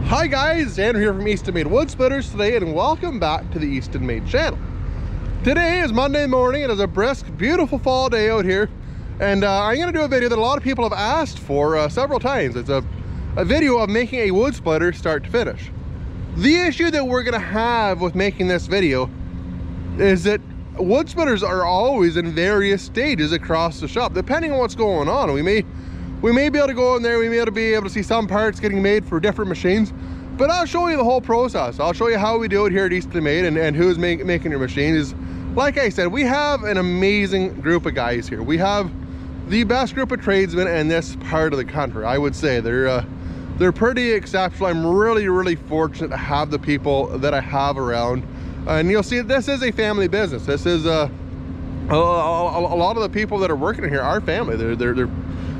Hi guys, Andrew here from Eastonmade Wood Splitters today, and welcome back to the Eastonmade channel. Today is Monday morning. It is a brisk, beautiful fall day out here, and I'm going to do a video that a lot of people have asked for several times. It's a video of making a wood splitter start to finish. The issue that we're going to have with making this video is that wood splitters are always in various stages across the shop, depending on what's going on. We may be able to go in there, we may be able to see some parts getting made for different machines, but I'll show you the whole process. I'll show you how we do it here at Eastonmade and who's making your machines. Like I said, we have an amazing group of guys here. We have the best group of tradesmen in this part of the country. I would say they're pretty exceptional. I'm really fortunate to have the people that I have around. And you'll see this is a family business. This is a lot of the people that are working here are family. They're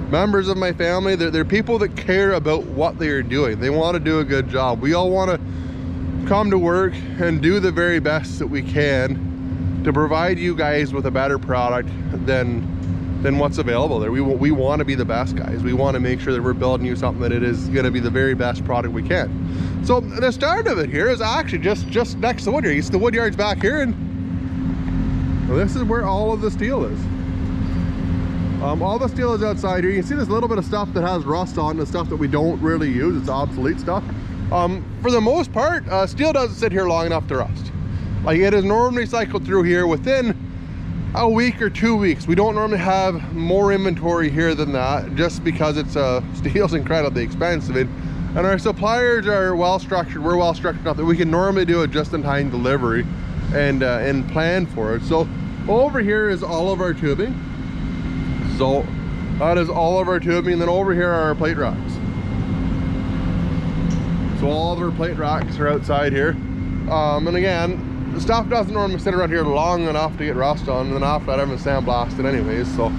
members of my family. They're people that care about what they are doing. They want to do a good job. We all want to come to work and do the very best that we can to provide you guys with a better product than what's available there. We want to be the best guys. We want to make sure that we're building you something that it is going to be the very best product we can. So the start of it here is actually just next to the wood yard. You see the wood yard's back here, and well, this is where all of the steel is. All the steel is outside here. You can see there's a little bit of stuff that has rust on, the stuff that we don't really use. It's obsolete stuff. For the most part, steel doesn't sit here long enough to rust. Like, it is normally cycled through here within a week or 2 weeks. We don't normally have more inventory here than that, just because it's steel's incredibly expensive, and our suppliers are well structured. We're well structured enough that we can normally do a just-in-time delivery and plan for it. So over here is all of our tubing. So that is all of our tubing, and then over here are our plate racks. So all of our plate racks are outside here. And again, the stuff doesn't normally sit around here long enough to get rust on, and then after that everything's sandblasted anyways. So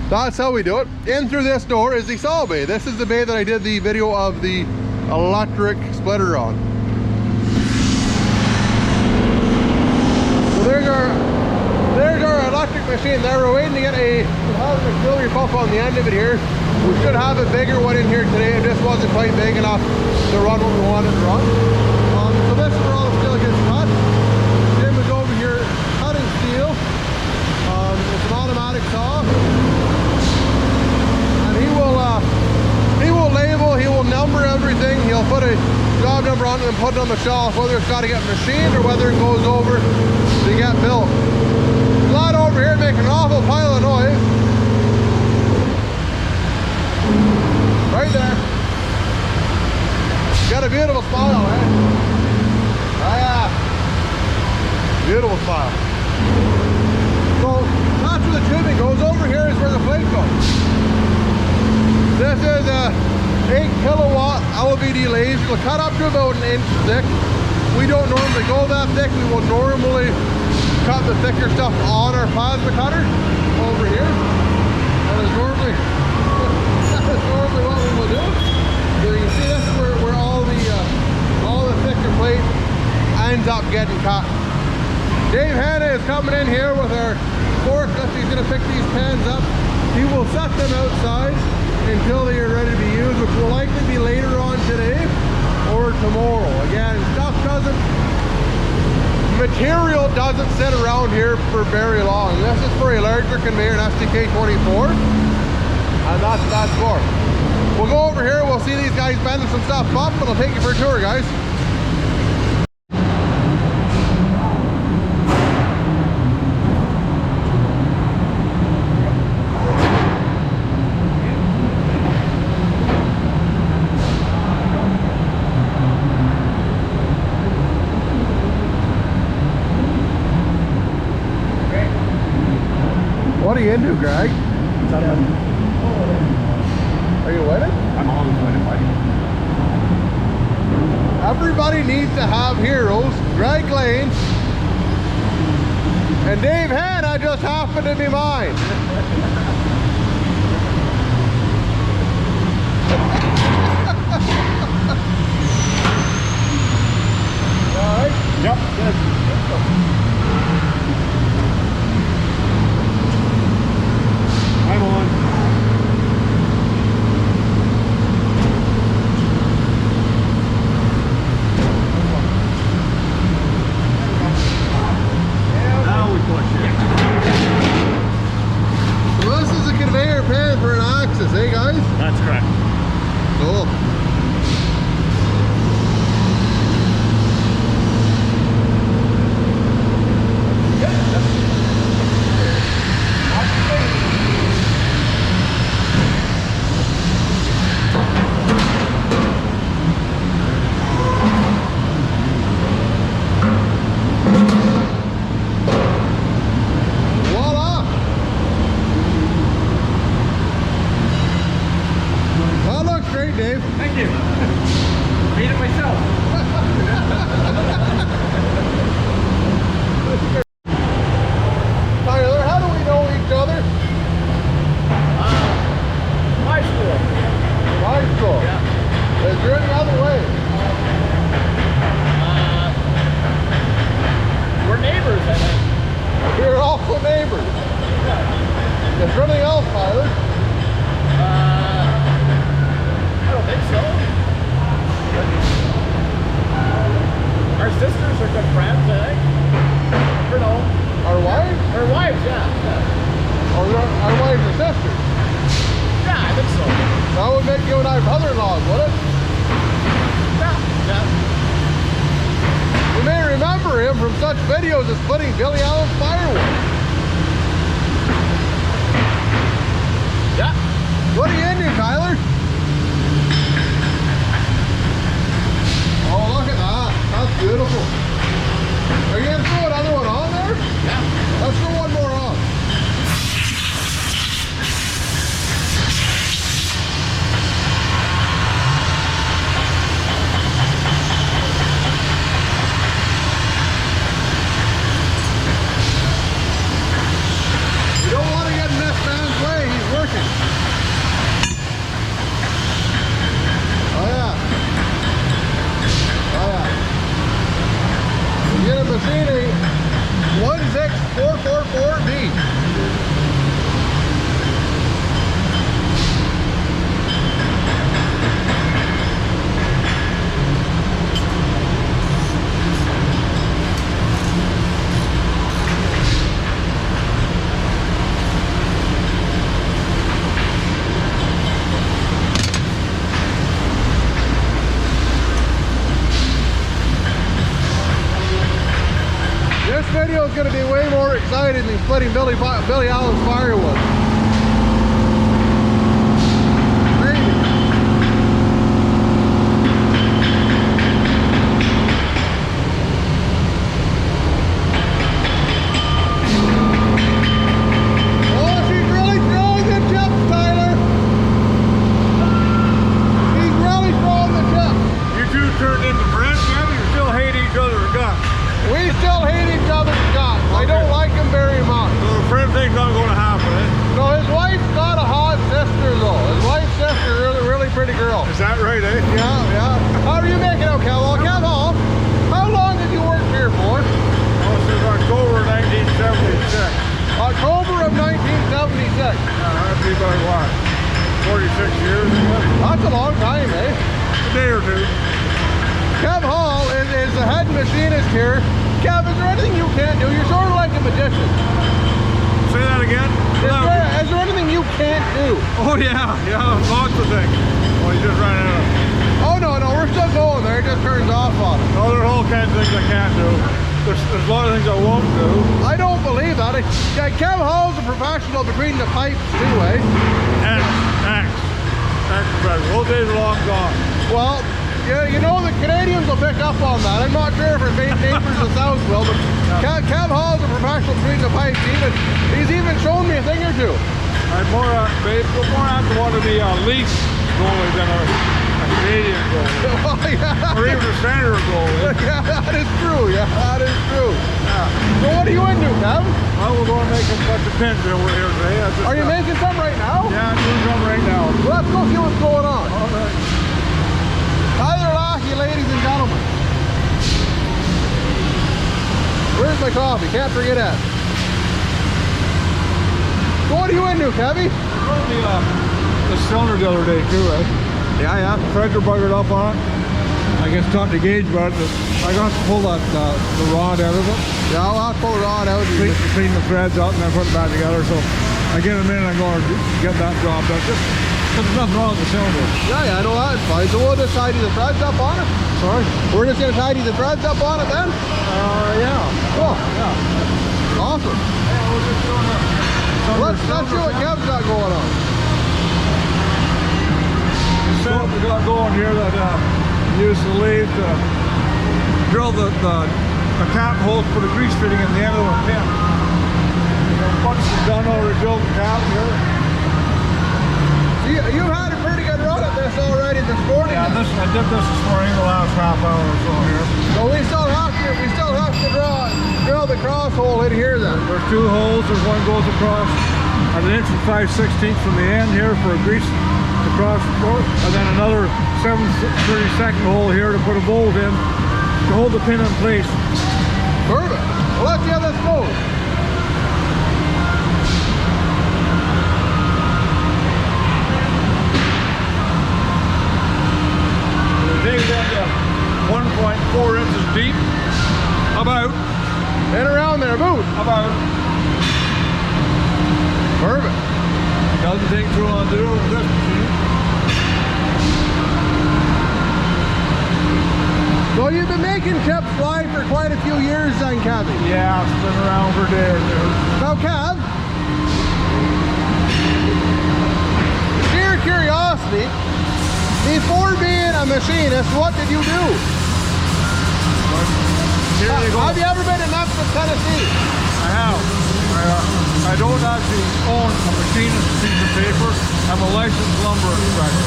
that's how we do it. In through this door is the saw bay. This is the bay that I did the video of the electric splitter on. So there's our electric machine there. We're waiting to get a auxiliary pump on the end of it here. We should have a bigger one in here today. It just wasn't quite big enough to run what we wanted to run. So this is where all the steel gets cut. Jim is over here cutting steel. It's an automatic saw, and he will label, he will number everything. He'll put a job number on it and put it on the shelf, whether it's got to get machined or whether it goes over to get built. Lad over here making an awful pile of noise. Right there. Got a beautiful smile, eh? Oh yeah. Beautiful smile. So that's where the tubing goes. Over here is where the plate goes. This is a 8 kilowatt LVD laser. It'll cut up to about 1 inch thick. We don't normally go that thick. We will normally cut the thicker stuff on our plasma cutter over here. That is normally what we will do. So you can see this is where all the thicker plate ends up getting cut. Dave Hanna is coming in here with our forklift. He's going to pick these pans up. He will set them outside until they are ready to be used, which will likely be later on today or tomorrow. Again, material doesn't sit around here for very long. This is for a larger conveyor, an STK-24, and that's what that's for. We'll go over here, we'll see these guys bending some stuff up, and I'll take you for a tour, guys. What are you into, Greg? Are you winning? I'm always winning, buddy. Everybody needs to have heroes. Greg Lane and Dave Hanna just happened to be mine. All right? Yep. Good. I'm on. That's correct. Cool. Voila! That looks great, Dave. Thank you. Made it myself. Tyler, how do we know each other? High school. High school. Yeah. Is there any other way? We're neighbors, I think. We're also neighbors. Is there anything else, Tyler? I don't think so. Our sisters are good friends, I think. Or no. Our wives? Our wives, yeah. Or our wives and sisters? Yeah, I think so. That would make you and I brother-in-laws, would it? Yeah. You may remember him from such videos as splitting Billy Allen's firewood. Yeah. What are you into, Tyler? Oh, look at that. That's beautiful. Are you going to throw another one on there? Yeah. Let's throw one more on. You don't want to get in this man's way. He's working. Oh, yeah. Oh, yeah. You get a machinery 16444B. This video is going to be way more exciting than splitting Billy Allen's firewood. Crazy. Oh, she's really throwing the chips, Tyler. She's really throwing the chips. You two turned into friends, yeah? You still hate each other's guts. We still hate each other's guts. I don't like him very much. So the friend thing's not going to happen, eh? No, his wife's got a hot sister though. His wife's sister, really pretty girl. Is that right, eh? Yeah. How are you making out, Cal? Well, Cal Hall, how long did you work here for? Oh, since October 1976. October of 1976. That'd be about what? 46 years, I guess. That's a long time, eh? A day or two. Kev Hall is the head machinist here. Kev, is there anything you can't do? You're sort of like a magician. Say that again? Is there anything you can't do? Oh, yeah, lots of things. Well, you just ran out of. Oh, no, we're still going there. It just turns off on us. Oh, there's all kinds of things I can't do. There's a lot of things I won't do. I don't believe that. Yeah, Kev Hall's a professional between the pipes too, eh? Axe professional. Those days are long gone. Well, yeah, you know the Canadians will pick up on that. I'm not sure if our neighbors in the South will, but Kev Hall's a professional between the pipes. He's even shown me a thing or two. I'm more apt to want to be a leaf goalie than a Canadian goalie. Oh, yeah. Or even a standard goalie. Yeah, that is true. Yeah, that is true. Yeah. So what are you into, Kev? Well, we're going to make a bunch of pins over here today. Are you making some right now? Yeah, I'm doing some right now. Well, let's go see what's going on. All right. Tyler Lackey, ladies and gentlemen. Where's my coffee? Can't forget that. So what are you into, Kevy? The cylinder the other day too, right? Yeah. Pressure buggered up on it. I guess tough to gauge, but I got to pull that the rod out of it. Yeah, I'll have to pull the rod out. Clean the threads out and then put it back together. So I get a minute, I'm going to get that job done. Just There's nothing wrong with the cylinder. Yeah, I know that. It's fine. So we'll just tidy the threads up on it. Sorry? We're just gonna tidy the threads up on it then? Yeah. Cool. Yeah. Awesome. Yeah, we're just doing Let's see what Kev's got going on. The setup we got going here that use the lathe to drill the cap holes for the grease fitting in the end of the pin. Once it's done, already drilled the cap here. You had a pretty good run at this already this morning. Yeah, I did this morning, the last half hour or so here. So we still have to drill the cross hole in here then. There's two holes. There's one goes across at 1 5/16 from the end here for a grease across the floor, and then another 7/32 hole here to put a bolt in to hold the pin in place. Perfect. Well, let's see how this goes. Dig that 1.4 inches deep. About. And around there, boot. About. Perfect. Doesn't take too long to do with this machine. So you've been making tips fly for quite a few years then, Kevin? Yeah, it's been around for days. Now, Kev, sheer curiosity, before being a machinist, what did you do? Here you go. Have you ever been in Memphis, Tennessee? I have. I don't actually own a machinist piece of paper. I'm a licensed lumber inspector.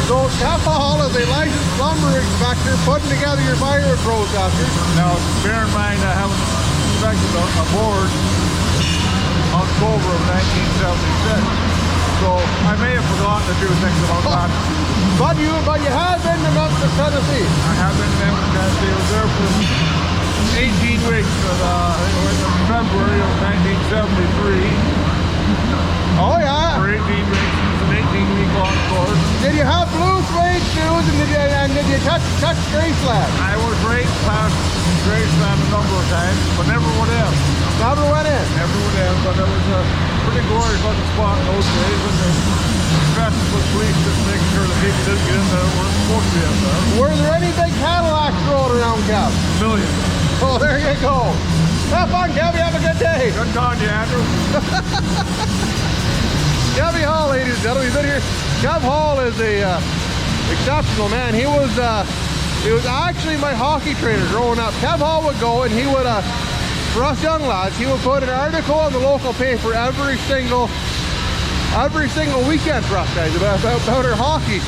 So Kev Hall is a licensed lumber inspector putting together your firewood processors. Now, bear in mind I haven't inspected a board October of 1976. So I may have forgotten a few things about that. But you have been to Memphis, Tennessee. I have been in Memphis, Tennessee. I was there for 18 weeks in February of 1973. Oh yeah. For 18 weeks. It was an 18-week long course. Did you have blue suede shoes and did you touch Graceland? I was right past Graceland a number of times, but never went in. Never went in? Never went in, but it was a pretty glorious looking spot in those days, and the stressed with police just making sure that people didn't get in there that weren't supposed to be in there. Were there any big Cadillacs rolling around, Kev? Millions. Oh, there you go. Have fun, Kev. Have a good day. Good talking to you, Andrew. Kevy Hall, ladies and gentlemen, we've been here. Kev Hall is a exceptional man. He was actually my hockey trainer growing up. Kev Hall would go and he would, for us young lads, he would put an article in the local paper every single weekend for us guys about our hockey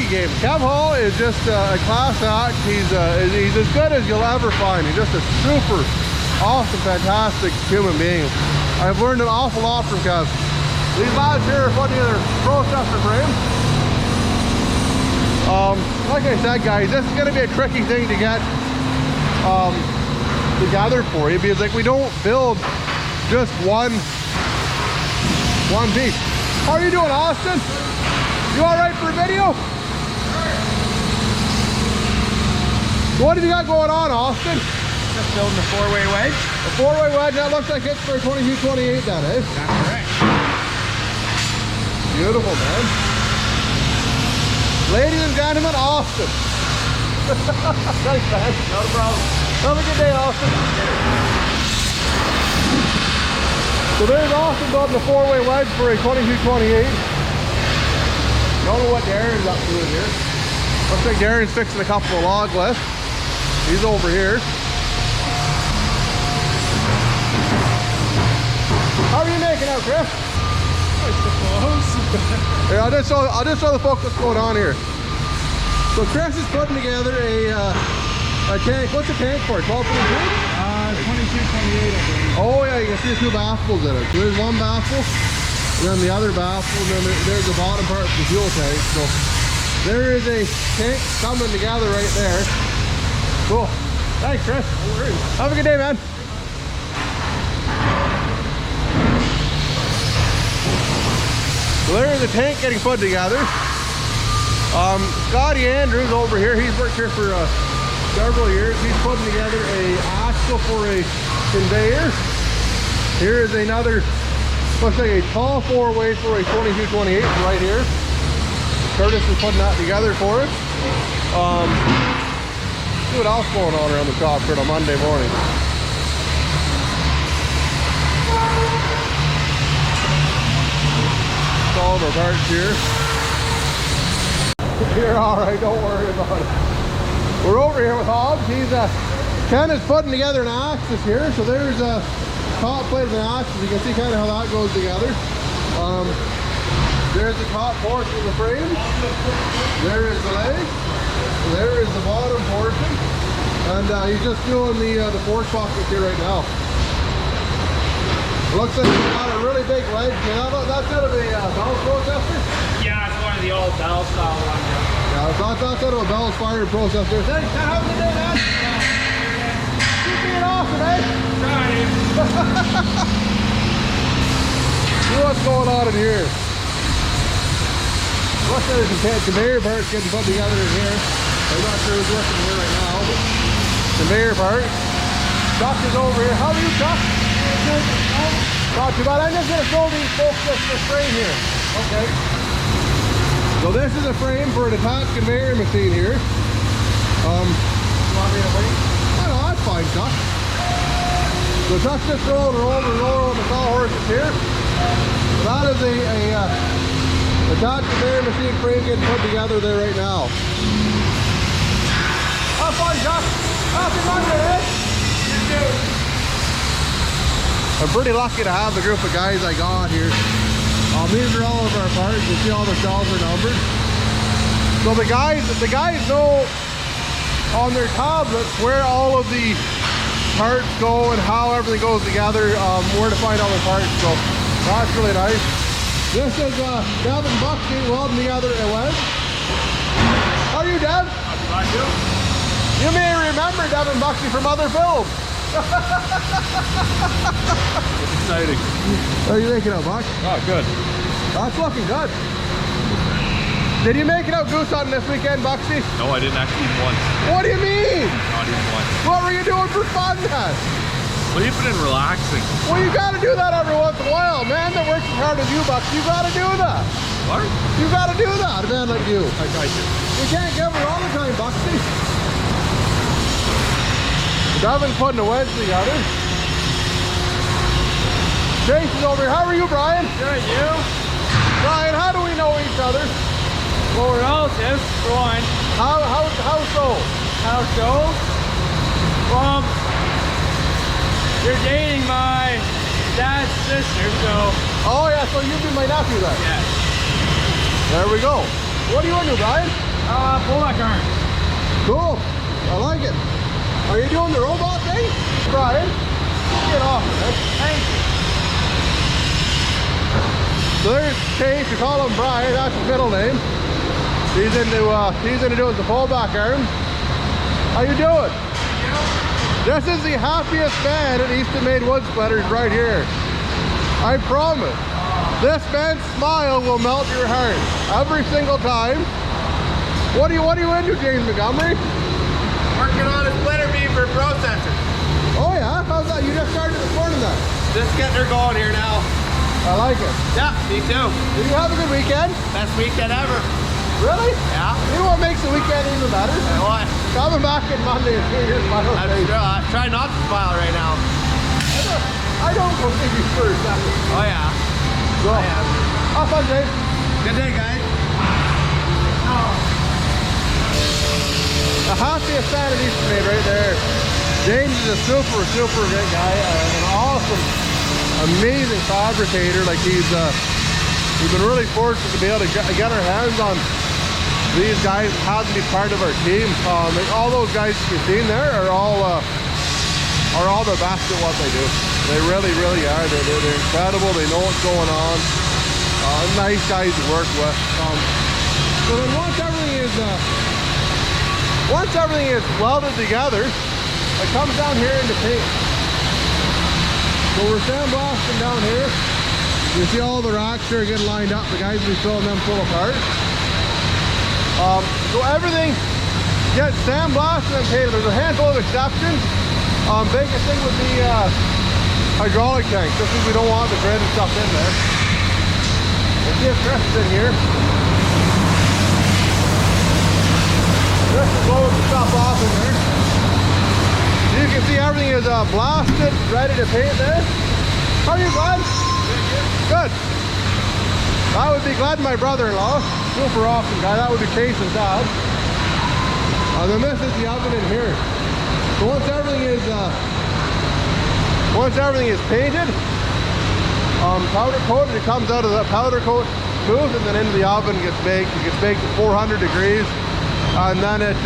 game. Kev Hall is just a class act. He's as good as you'll ever find. He's just a super awesome, fantastic human being. I've learned an awful lot from Kev. These lads here are putting together processor frames. Like I said, guys, this is going to be a tricky thing to get together for you, because like we don't build just one piece. How are you doing, Austin? You all right for a video? What have you got going on, Austin? Just building the four-way wedge. A four-way wedge. That looks like it's for a 2228. That is. That's correct. Beautiful, man. Ladies and gentlemen, Austin. Thanks, man. Not a problem. Have a good day, Austin. So there's Austin building a four-way wedge for a 2228. Don't know what Darren's up to in here. Looks like Darren's fixing a couple of log lifts. He's over here. How are you making out, Chris? I suppose. Yeah, I'll just show the folks what's going on here. So Chris is putting together a tank. What's a tank for? 12 foot tank? 2228, I believe. Oh yeah, you can see two baffles in it. So there's one baffle, and then the other baffle, and then there's the bottom part of the fuel tank. So there is a tank coming together right there. Cool. Thanks, Chris. No worries. Have a good day, man. So there's the tank getting put together. Scotty Andrews over here, he's worked here for several years. He's putting together a axle for a conveyor. Here is another Looks like a tall 4-way for a 2228 right here. Curtis is putting that together for us. See what else going on around the shop for a Monday morning. All of our parts here. You're all right, don't worry about it. We're over here with Hobbs. Ken is putting together an axis here. So there's a top plate of the axis. You can see kind of how that goes together. There's the top portion of the frame. There is the leg. There is the bottom portion. And he's just doing the force pockets here right now. Looks like he's got a really big ledge. That's out of a Bell processor? Yeah, it's one of the old Bell style ones. Yeah, that's out of a Bell's fired processor. Thanks, how's it doing, man? Keep being awesome, eh? Trying. See what's going on in here. Looks like there's some conveyor parts getting put together in here. I'm not sure who's working here right now, but conveyor parts. Chuck is over here. How are you, Chuck? Not too bad. I'm just going to show these folks this frame here. Okay. So this is a frame for an attached conveyor machine here. You want me to wait? Oh, no, that's fine, Chuck. So Chuck's just rolling on the sawhorses here. That is a attached conveyor machine frame getting put together there right now. Have fun, Chuck. Happy Monday, eh? You too. I'm pretty lucky to have the group of guys I got here. These are all of our parts. You see all the shelves are numbered. So the guys know on their tablets where all of the parts go and how everything goes together, where to find all the parts. So that's really nice. This is Devin Buxton welding together a wedge. How are you, Dev? You may remember Devin Buxton from other films. It's exciting. What are you making out, Buck? Oh, good. That's looking good. Did you make it out goose hunting this weekend, Buxy? No, I didn't actually even once. What do you mean? Not even once. What were you doing for fun then? Sleeping and relaxing. Well, you gotta do that every once in a while. Man that works as hard as you, Buck, you gotta do that. What? You gotta do that, a man like you. I tried to. You can't give it all the time, Buxy. Devin's putting a wedge together. Jason's over here. How are you, Brian? Good, you? Brian, how do we know each other? Well, we're relatives, for one. How so? How so? Well, you're dating my dad's sister, so... Oh yeah, so you'd be my nephew then? Yeah. There we go. What do you want to do, Brian? Pullback arm. Cool. I like it. Are you doing the robot thing? Brian, get off of it. Thank you. So there's Chase, we call him Brian, that's his middle name. He's into doing the pullback arm. How you doing? This is the happiest man at Eastonmade Wood Splitters right here. I promise. This man's smile will melt your heart every single time. What are you into, James Montgomery? Working on a splitter beam for a processor. Oh yeah? How's that? You just started this morning then? Just getting her going here now. I like it. Yeah, me too. Did you have a good weekend? Best weekend ever. Really? Yeah. You know what makes the weekend even better? What? Coming back on Monday and seeing your smile I'm face. sure. I try not to smile right now. I don't believe you for a second. Oh yeah. So, I am. have fun, Dave. Good day, guys. The happiest man at Eastonmade right there. James is a super great guy, an awesome, amazing fabricator. Like we've been really fortunate to be able to get our hands on these guys and have them be part of our team. Like all those guys you've seen there are all the best at what they do. They really are. They're incredible. They know what's going on. Nice guys to work with. So then once everything is welded together, it comes down here into paint. So we're sandblasting down here. You see all the racks here getting lined up. The guys will be filling them full of parts. So everything gets sandblasted and painted. There's a handful of exceptions. Biggest thing would be hydraulic tank, just because we don't want the grid and stuff in there. Let's see if Chris is in here. Chris is loading the stuff off in there. You can see everything is blasted, ready to paint there. How are you, bud? Good. That would be Glenn, my brother-in-law. Super awesome guy. That would be Chase's dad. And then this is the oven in here. So once everything is painted, powder coated, it comes out of the powder coat booth and then into the oven, gets baked. It gets baked at 400 degrees, and then it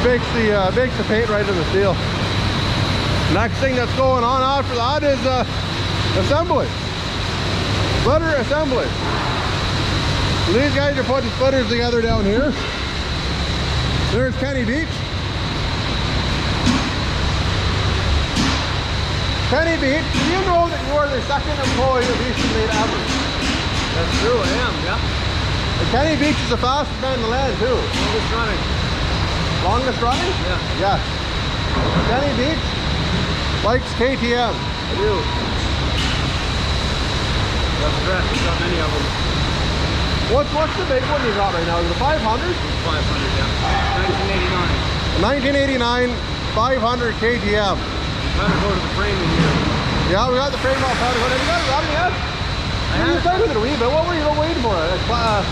bakes the paint right in the steel. Next thing that's going on after that is assembly. Splitter assembly. So these guys are putting splitters together down here. There's Kenny Beach. Kenny Beach, do you know that you are the second employee of Eastonmade Axis? That's true, I am, yeah. And Kenny Beach is the fastest man in the land too. Longest running. Longest running? Yeah. Yes. Kenny Beach likes KTM. I do. That's correct, we've got many of them. What's the big one you got right now? Is it a 500? 500, yeah. 1989. 1989 500 KTM. Trying to go to the frame in here. Yeah, we got the frame all powder. Have you got it running yet? You played with it a wee bit. What were you waiting for? Farting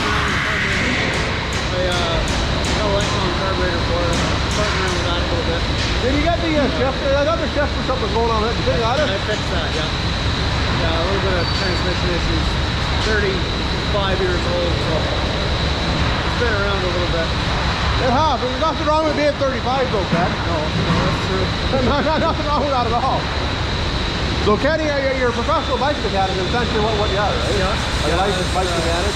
around the carburetor. I got a light on carburetor for it. Farting around with that a little bit. Did you get the shifter? I thought the shifter something was going on with it. Did you got it? I fixed that, yeah. Yeah, a little bit of transmission issues. 35 years old, so it's been around a little bit. It has. There's nothing wrong with being 35 though, Ken. No, that's true. Nothing wrong with that at all. So Kenny, you're a professional bike mechanic, is essentially what you are, right? Yeah. A licensed bike mechanic.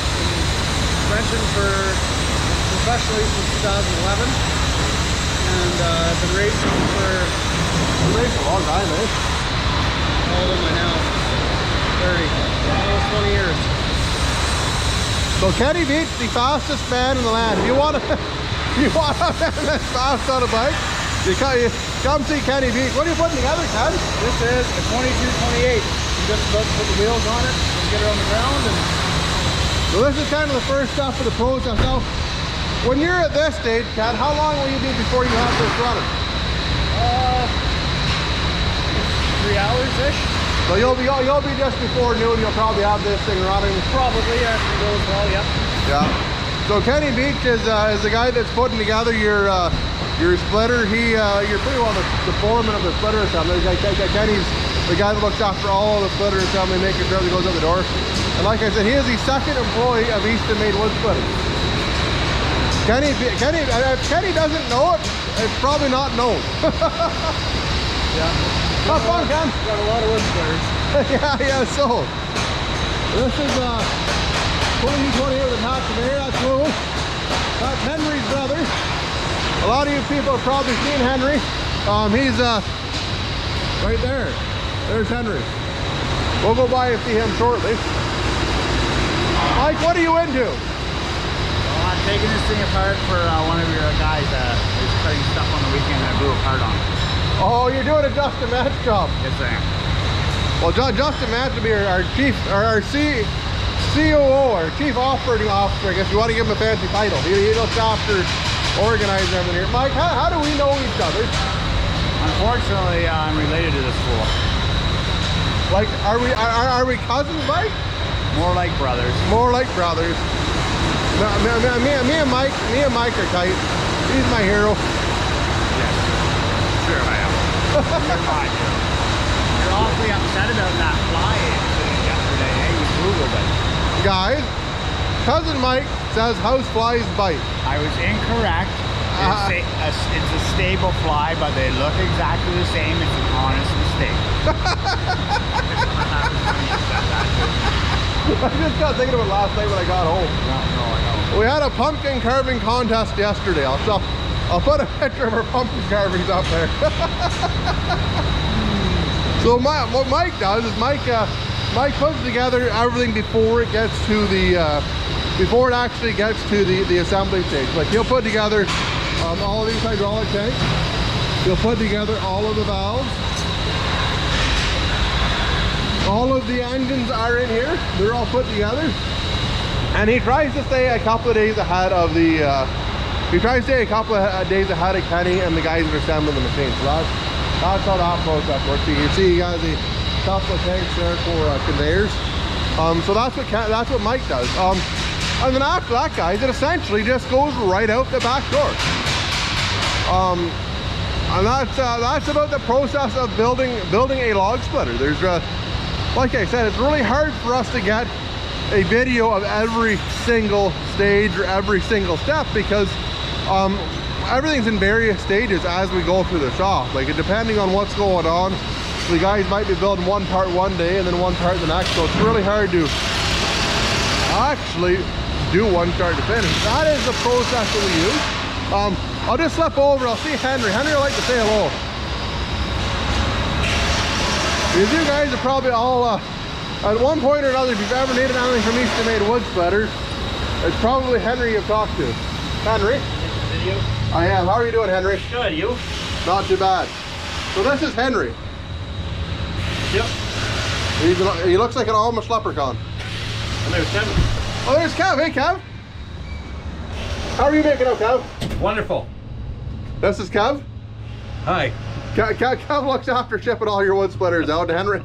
Suspension for professionally since 2011, and I've been racing for A long time, eh? how old am I now? 30, almost 20 years. So Kenny Beach, the fastest man in the land. If you want to, that's fast on a bike, you come see Kenny Beach. What are you putting together, Ken? This is a 2228. You just about to put the wheels on it and get it on the ground. And So this is kind of the first step of the process. Now, when you're at this stage, Ken, how long will you be before you have this running? 3 hours-ish. So you'll be just before noon. You'll probably have this thing running. Probably, yeah, if it goes well, yep. Yeah. So Kenny Beach is the guy that's putting together your splitter. You're pretty well the foreman of the splitter assembly. Kenny's the guy that looks after all of the splitter assembly, making sure everything goes out the door. And like I said, he is the second employee of Eastonmade Wood Splitting. If Kenny doesn't know it, it's probably not known. Yeah. Have fun, Ken. Got a lot of wood splitters. yeah, so this is 2020 with a patch of air. That's cool. That's Henry's brother. A lot of you people have probably seen Henry. He's right there. There's Henry. We'll go by and see him shortly. Mike, what are you into? Well, I'm taking this thing apart for one of your guys who's cutting stuff on the weekend and I blew apart on it. Oh, you're doing a Justin Match job. Yes, I am. Well, Justin Match will be our chief, our COO, our chief operating officer. I guess you want to give him a fancy title. He looks after organizing everything here. Mike, how do we know each other? Unfortunately, I'm related to this fool. Like, are we cousins, Mike? More like brothers. More like brothers. Me and Mike are tight. He's my hero. Yes. Sure I am. You're my hero. You're awfully upset about that fly incident yesterday, eh? You Googled it. Guys, cousin Mike says house flies bite. I was incorrect. It's a stable fly, but they look exactly the same. It's an honest mistake. I just got thinking about last night when I got home. No, I know. We had a pumpkin carving contest yesterday. I'll put a picture of our pumpkin carvings up there. So what Mike does is Mike puts together everything before it gets to the before it actually gets to the assembly stage. Like he'll put together all of these hydraulic tanks. He'll put together all of the valves. All of the engines are in here. They're all put together. And he tries to stay a couple of days ahead of the, he tries to stay a couple of days ahead of Kenny and the guys that are assembling the machine. So that's how that process works. You can see he has a couple of tanks there for conveyors. So that's what Mike does. And then after that, guys, it essentially just goes right out the back door. And that's about the process of building a log splitter. There's like I said, it's really hard for us to get a video of every single stage or every single step because everything's in various stages as we go through the shop. Like depending on what's going on, the guys might be building one part one day and then one part the next. So it's really hard to actually do one start to finish. That is the process that we use. I'll just slip over. I'll see Henry. Henry would like to say hello. Because you guys are probably all, at one point or another, if you've ever needed anything from Eastonmade wood splitters, it's probably Henry you've talked to. Henry? Video? I am. How are you doing, Henry? Good, you? Not too bad. So this is Henry. Yep. He looks like an almost leprechaun. And there's Kevin. Oh, there's Kev. Hey, Kev. How are you making out, Kev? Wonderful. This is Kev. Hi. Kev looks after shipping all your wood splitters out. Henry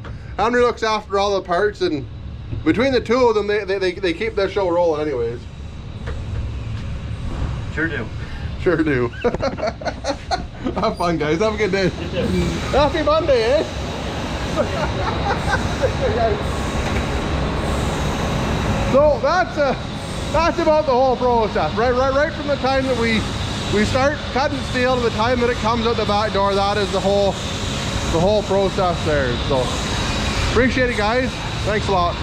looks after all the parts, and between the two of them, they keep their show rolling anyways. Sure do. Sure do. Have fun, guys. Have a good day. Happy Monday, eh? So that's about the whole process. Right from the time that we start cutting steel to the time that it comes out the back door, that is the whole process there. So appreciate it, guys. Thanks a lot.